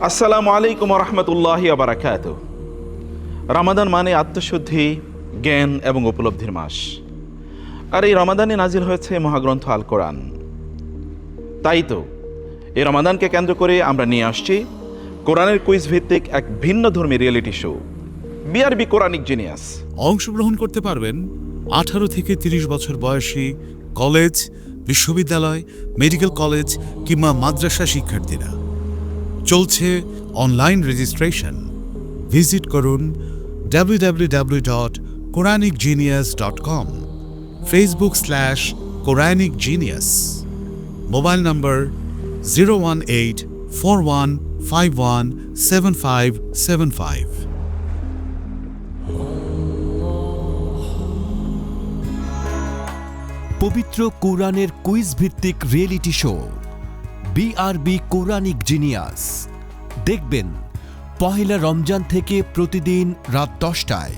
আসসালামু আলাইকুম রহমতুল্লাহি ওয়া বারাকাতুহু। রমাদান মানে আত্মশুদ্ধি, জ্ঞান এবং উপলব্ধির মাস। আর এই রমাদানে নাজিল হয়েছে মহাগ্রন্থ আল কোরআন। তাই তো এই রমাদানকে কেন্দ্র করে আমরা নিয়ে আসছি কোরআনের কুইজ ভিত্তিক এক ভিন্ন ধর্মী reality show, BRB Quranic genius. অংশগ্রহণ করতে পারবেন 18 থেকে 30 বছর বয়সী কলেজ, বিশ্ববিদ্যালয়, মেডিকেল কলেজ কিংবা মাদ্রাসা শিক্ষার্থীরা। চলছে অনলাইন রেজিস্ট্রেশন। ভিজিট করুন www.quranicgenius.com, Facebook/QuranicGenius, মোবাইল নম্বর 01841517575। পবিত্র কোরআনের কুইজ ভিত্তিক reality show BRB Quranic genius দেখবেন পহেলা রমজান থেকে প্রতিদিন রাত 10টায়।